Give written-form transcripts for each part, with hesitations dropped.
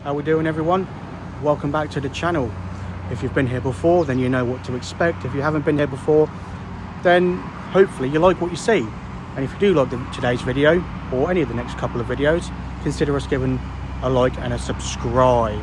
How we doing, everyone? Welcome back to the channel. If you've been here before, then you know what to expect. If you haven't been here before, then hopefully you like what you see. And if you do like today's video or any of the next couple of videos, consider us giving a like and a subscribe.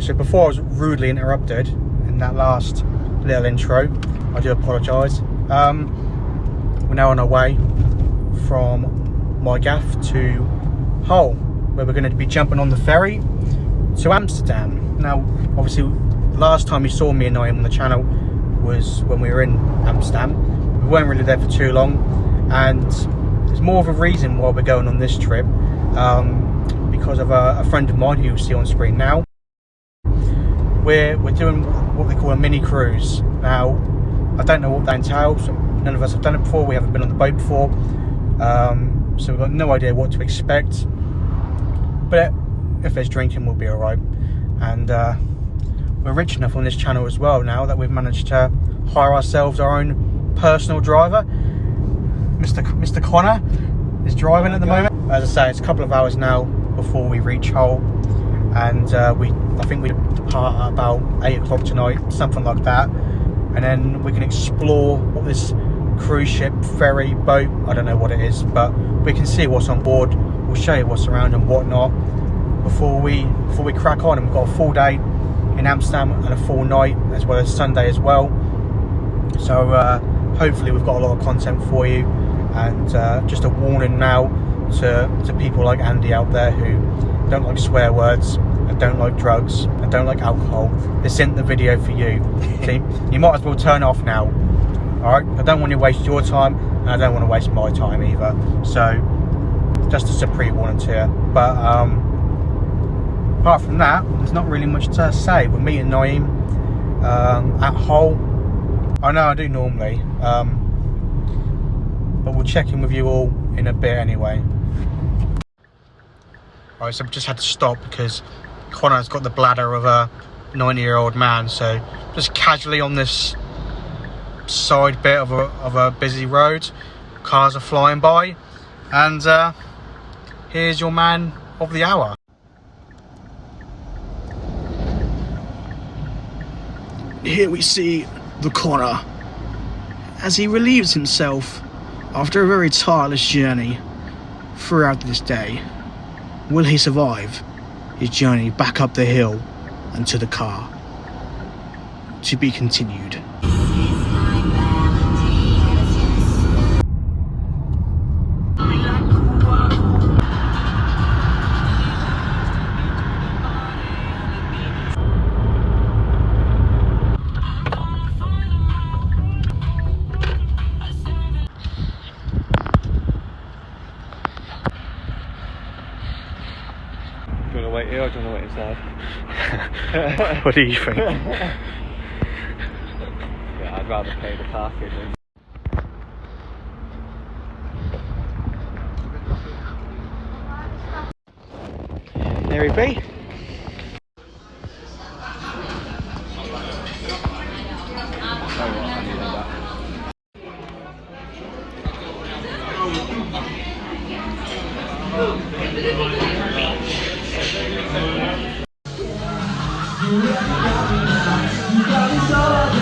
So before I was rudely interrupted in that last little intro, I do apologise. We're now on our way from my gaff to Hull, where we're going to be jumping on the ferry to Amsterdam. Now, obviously, last time you saw me and Nayim on the channel was when we were in Amsterdam. We weren't really there for too long, and there's more of a reason why we're going on this trip, because of a friend of mine who you see on screen now. We're doing what they call a mini cruise. Now, I don't know what that entails. None of us have done it before. We haven't been on the boat before, so we've got no idea what to expect. But if there's drinking, we'll be all right. And we're rich enough on this channel as well now that we've managed to hire ourselves our own personal driver. Mr. Conor is driving at the moment. As I say, it's a couple of hours now before we reach Hull, and I think we depart at about 8 o'clock tonight, something like that, and then we can explore what this cruise ship, ferry, boat, I don't know what it is, but we can see what's on board. We'll show you what's around and whatnot before we crack on. And we've got a full day in Amsterdam and a full night, as well as Sunday as well. So hopefully we've got a lot of content for you. And just a warning now to people like Andy out there who don't like swear words, and don't like drugs, and don't like alcohol. This isn't the video for you. See, you might as well turn off now. Alright, I don't want you to waste your time, and I don't want to waste my time either. So just as a pre-warning to you. But apart from that, there's not really much to say. We're meeting Nayim at Hull. I know I do normally, but we'll check in with you all in a bit anyway. Right, so I've just had to stop because Conor's got the bladder of a 90-year-old man, so just casually on this side bit of a busy road, cars are flying by, and here's your man of the hour. Here we see the Conor as he relieves himself after a very tireless journey throughout this day. Will he survive his journey back up the hill and to the car? To be continued. Do you want to wait here or do you want to wait inside? What do you think? Yeah, I'd rather pay the parking than... There he be. Sorry?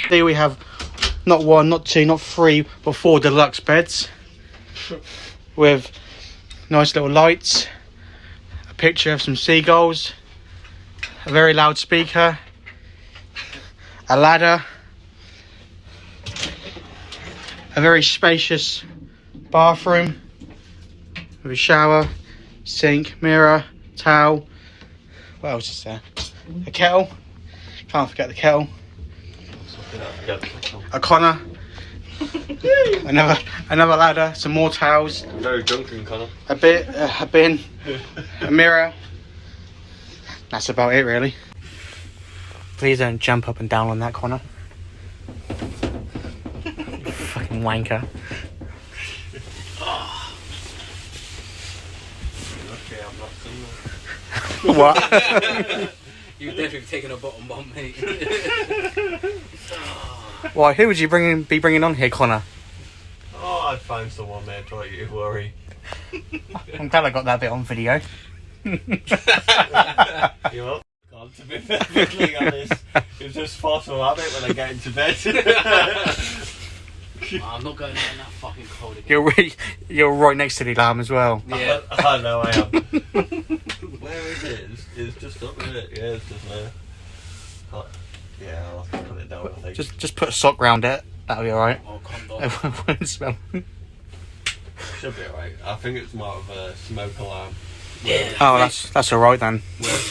Here we have not one, not two, not three, but 4 deluxe beds with nice little lights, a picture of some seagulls, a very loud speaker, a ladder, a very spacious bathroom with a shower, sink, mirror, towel. What else is there? A kettle. Can't forget the kettle. A Conor. another ladder. Some more towels. Very drunken, Conor. A bin. A mirror. That's about it, really. Please don't jump up and down on that, Conor. Fucking wanker. Okay, I'm not single. What? You've definitely taken a bottom bomb, mate. Why? Who would you be bringing on here, Conor? Oh, I'd find someone, mate. Don't you worry. I'm glad I got that bit on video. You know, God, to be perfectly honest, it's just force of habit when I get into bed. I'm not going out in that fucking cold again. You're right next to the alarm as well. Yeah. I know I am. Where is it? It's just up there. Yeah, it's just there. Yeah, I'll have to put it down, I think. Just put a sock round it. That'll be alright. Oh, condom. It won't smell. Should be alright. I think it's more of a smoke alarm. Yeah. Oh, that's alright then.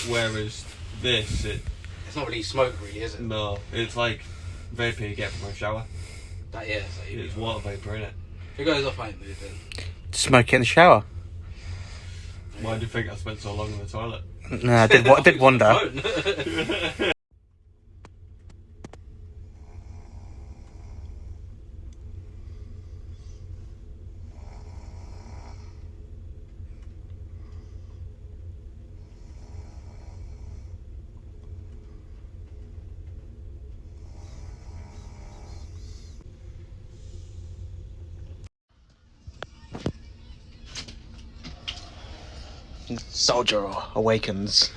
Whereas this, It's not really smoke, really, is it? no, it's like vapor you get from a shower. That, yeah, it's like It's water vapor in it. If it goes off, I ain't moving. Smoke it in the shower. Why do you think I spent so long in the toilet? No, I did wonder. Phone. Soldier awakens.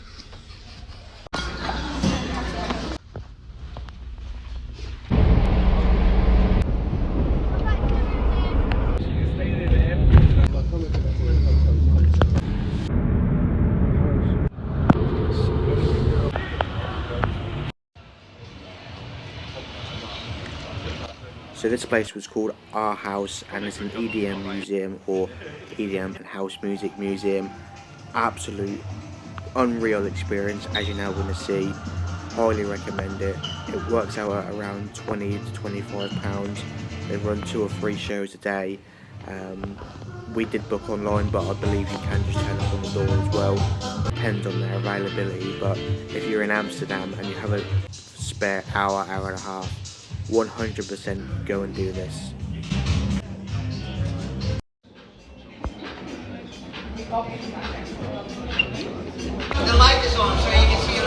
So this place was called Our House, and it's an EDM museum, or EDM and house music museum. Absolute unreal experience, as you're now going to see. Highly recommend it. It works out at around 20 to 25 pounds. They run 2 or 3 shows a day. We did book online, but I believe you can just turn up on the door as well. Depends on their availability, but if you're in Amsterdam and you have a spare hour and a half, 100% go and do this. The light is on, so you can see it.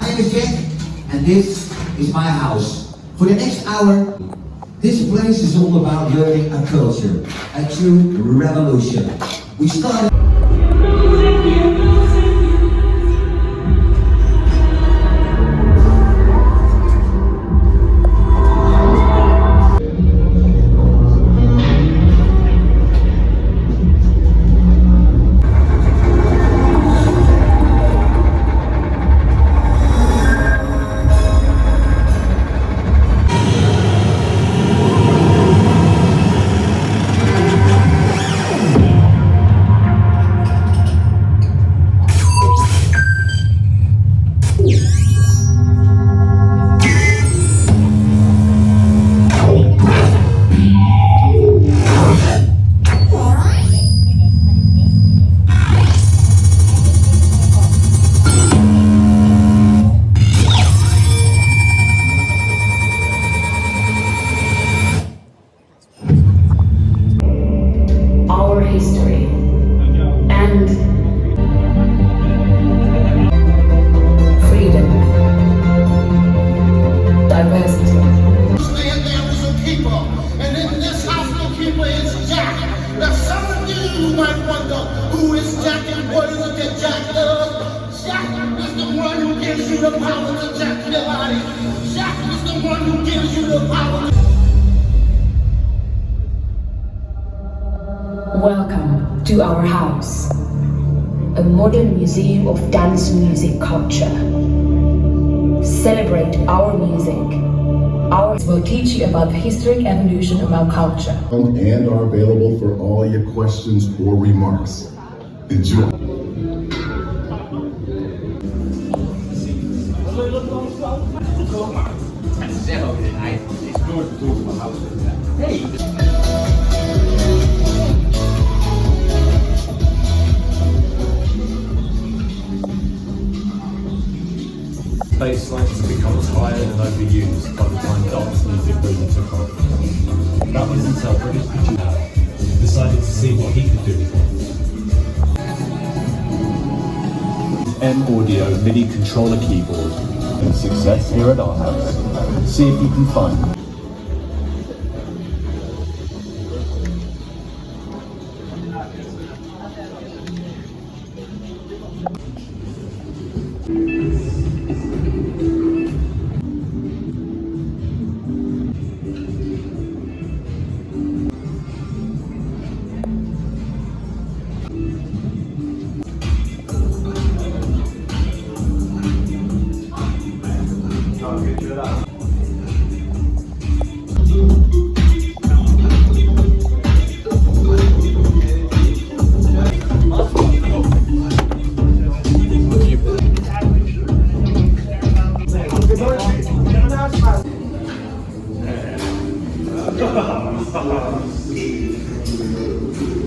My name is Jack, and this is my house. For the next hour, this place is all about learning a culture, a true revolution. We started. you the power to jack your body. Jack is the one who gives you the power. Welcome to our house, a modern museum of dance music culture. Celebrate our music. Ours will teach you about the historic evolution of our culture. And are available for all your questions or remarks. Enjoy. Bass lines have become tired and overused by the time dance music really took off. That was until British producer decided to see what he could do with it. M Audio MIDI controller keyboard. And success here at our house. See if you can find it.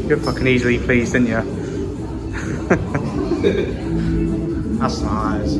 You're fucking easily pleased, didn't you? That's nice.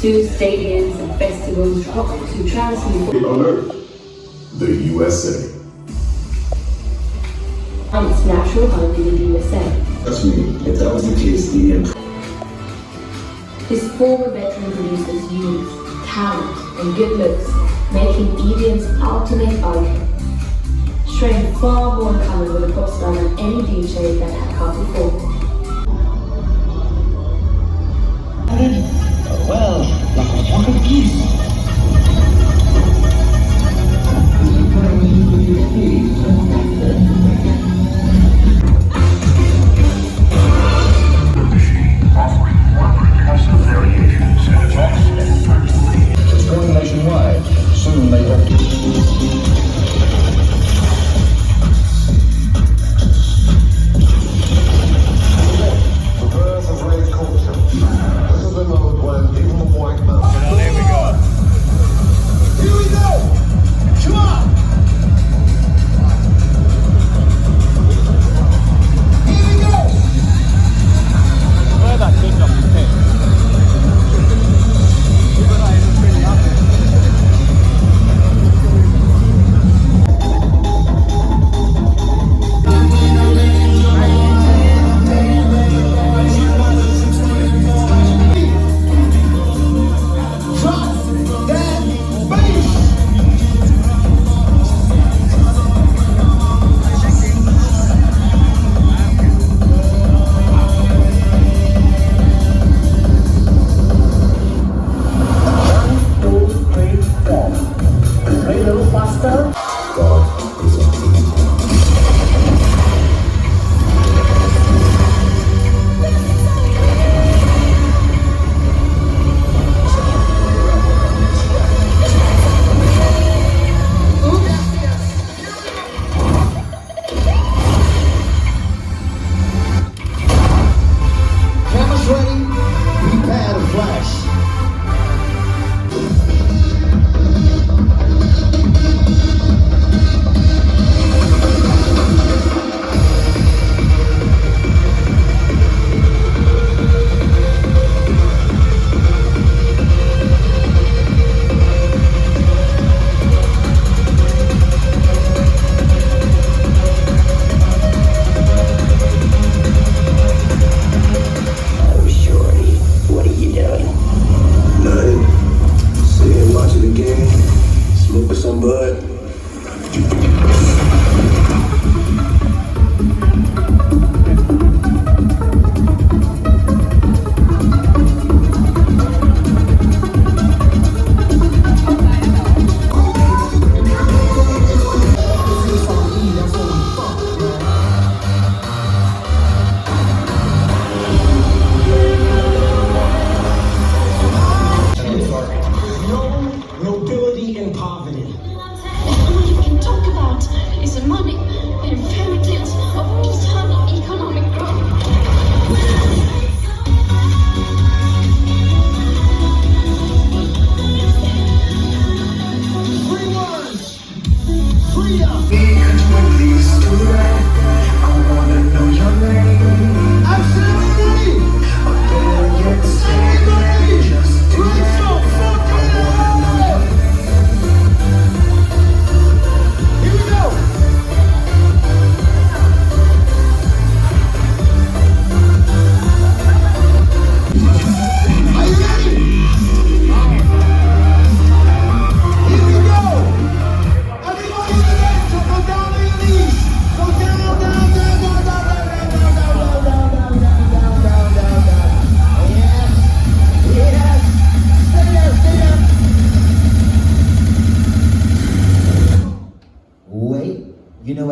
To stadiums and festivals, to transmute On Earth, the USA. its natural home in the USA. Trust me, if that was the case, the His former veteran producers youth, talent, and good looks, making EDM's ultimate icon. Showing far more in common with a pop star than any DJ that had come before. Well, like a flock of geese. It's going nationwide. Soon they hope to.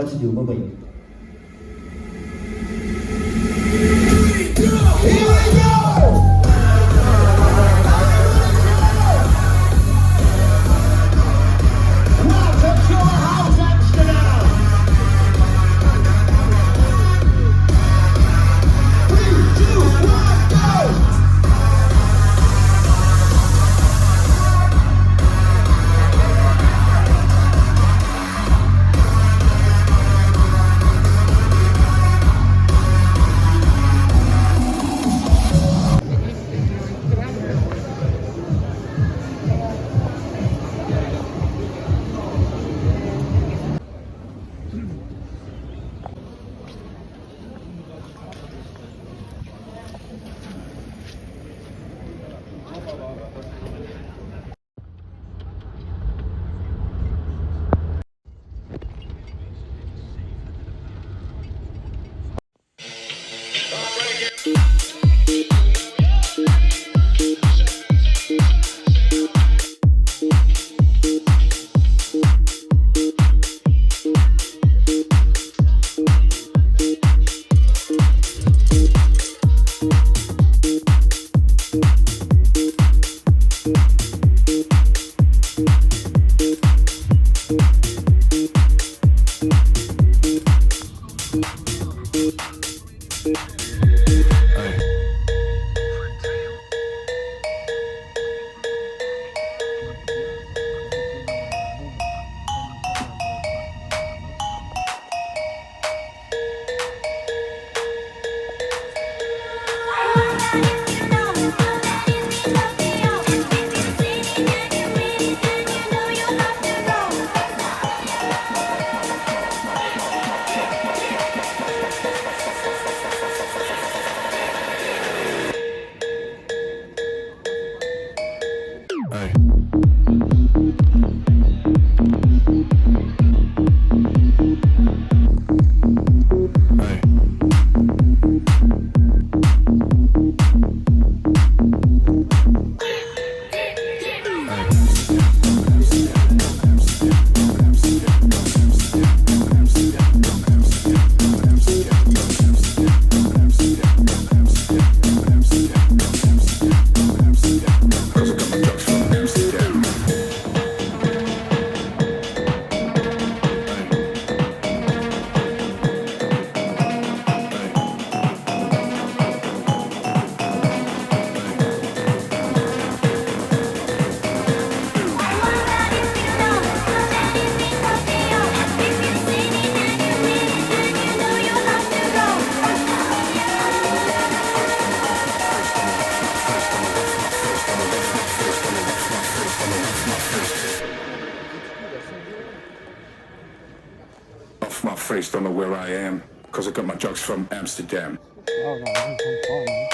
what to do. Bye-bye. Welcome to our house, Amsterdam. 3, 2, 1, go! Off my face, don't know where I am, cause I got my drugs from Amsterdam. Oh no, I'm fine, man.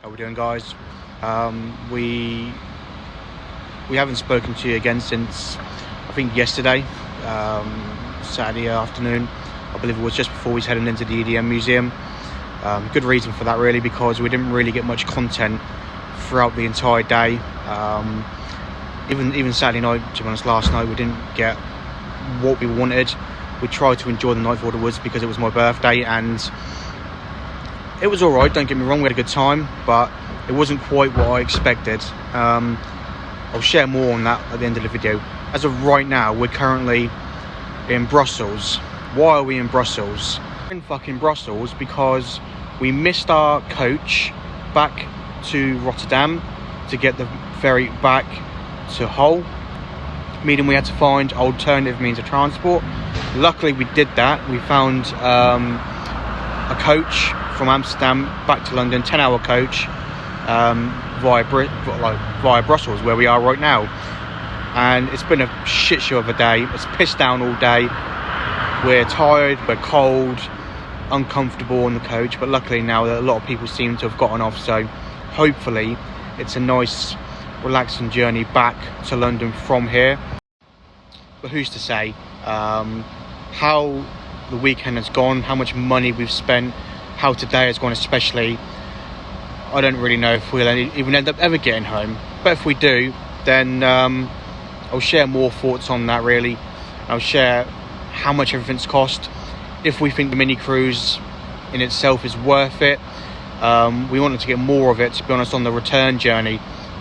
How we doing, guys? We haven't spoken to you again since I think yesterday, Saturday afternoon. I believe it was just before we was heading into the EDM museum. Good reason for that, really, because we didn't really get much content throughout the entire day. Even Saturday night, to be honest, last night we didn't get what we wanted. We tried to enjoy the night for what it was because it was my birthday, and it was alright, don't get me wrong, we had a good time, but it wasn't quite what I expected. I'll share more on that at the end of the video. As of right now, we're currently in Brussels. Why are we in Brussels? We're in fucking Brussels because we missed our coach back to Rotterdam to get the ferry back to Hull, meaning we had to find alternative means of transport. Luckily we did that. We found a coach from Amsterdam back to London, 10-hour coach, via Brussels, where we are right now. And it's been a shit show of a day. It's pissed down all day. We're tired, we're cold, uncomfortable on the coach, but luckily now that a lot of people seem to have gotten off, so hopefully it's a nice relaxing journey back to London from here. But who's to say how the weekend has gone, how much money we've spent, how today has gone especially. I don't really know if we'll even end up ever getting home, but if we do, then I'll share more thoughts on that really. I'll share how much everything's cost, if we think the mini cruise in itself is worth it. We wanted to get more of it, to be honest, on the return journey,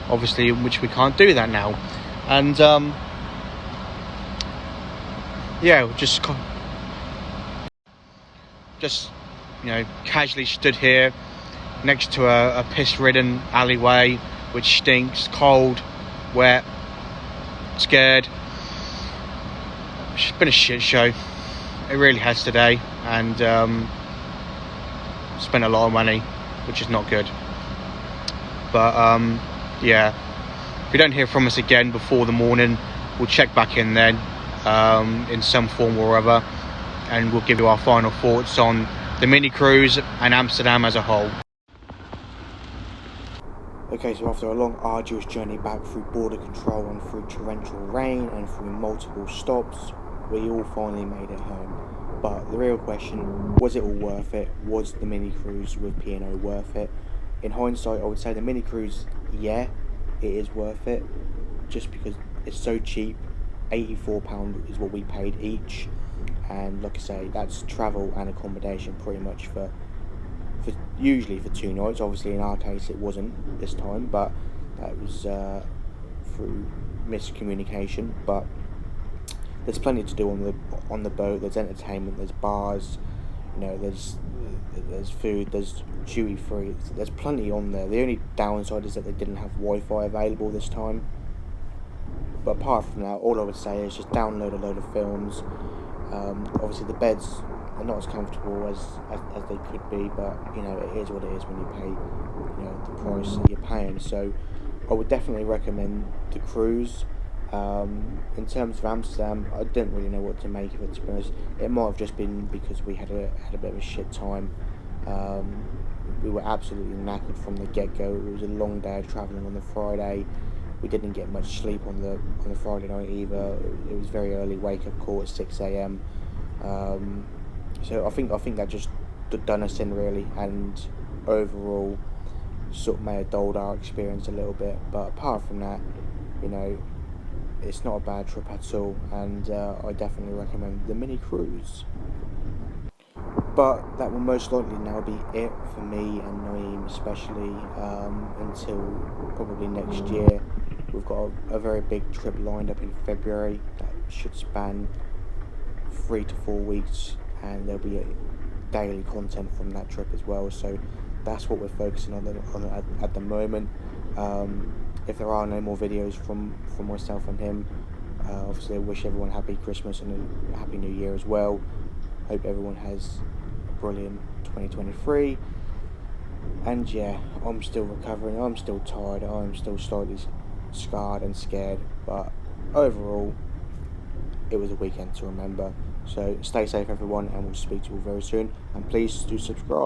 obviously, which we can't do that now. And yeah, just you know, casually stood here next to a piss-ridden alleyway which stinks, cold, wet, scared. It's been a shit show, it really has today, and spent a lot of money, which is not good. But yeah, if you don't hear from us again before the morning, we'll check back in then in some form or other, and we'll give you our final thoughts on the mini cruise and Amsterdam as a whole. Okay, so after a long arduous journey back through border control and through torrential rain and through multiple stops, we all finally made it home. But the real question, was it all worth it? Was the mini cruise with P&O worth it? In hindsight, I would say the mini cruise, yeah, it is worth it, just because it's so cheap. £84 is what we paid each, and like I say, that's travel and accommodation pretty much for usually for 2 nights. Obviously in our case it wasn't this time, but that was through miscommunication. But there's plenty to do on the boat. There's entertainment, there's bars, you know, there's food, there's duty free, there's plenty on there. The only downside is that they didn't have Wi-Fi available this time, but apart from that, all I would say is just download a load of films. Obviously the beds are not as comfortable as they could be, but you know, it is what it is when you pay, you know, the price that you're paying. So I would definitely recommend the cruise. In terms of Amsterdam, I didn't really know what to make of it, to be honest. It might have just been because we had a bit of a shit time. We were absolutely knackered from the get-go. It was a long day of travelling on the Friday. We didn't get much sleep on the Friday night either. It was very early wake-up call at 6 a.m. So I think that just done us in really, and overall sort of may have dulled our experience a little bit. But apart from that, you know, it's not a bad trip at all, and I definitely recommend the mini cruise. But that will most likely now be it for me and Nayim, especially until probably next year. We've got a very big trip lined up in February that should span 3 to 4 weeks, and there'll be daily content from that trip as well. So that's what we're focusing on at the moment. If there are no more videos from myself and him, obviously I wish everyone happy Christmas and a happy New Year as well. Hope everyone has a brilliant 2023. And yeah, I'm still recovering, I'm still tired, I'm still slightly scarred and scared, but overall it was a weekend to remember. So stay safe everyone, and we'll speak to you all very soon, and please do subscribe.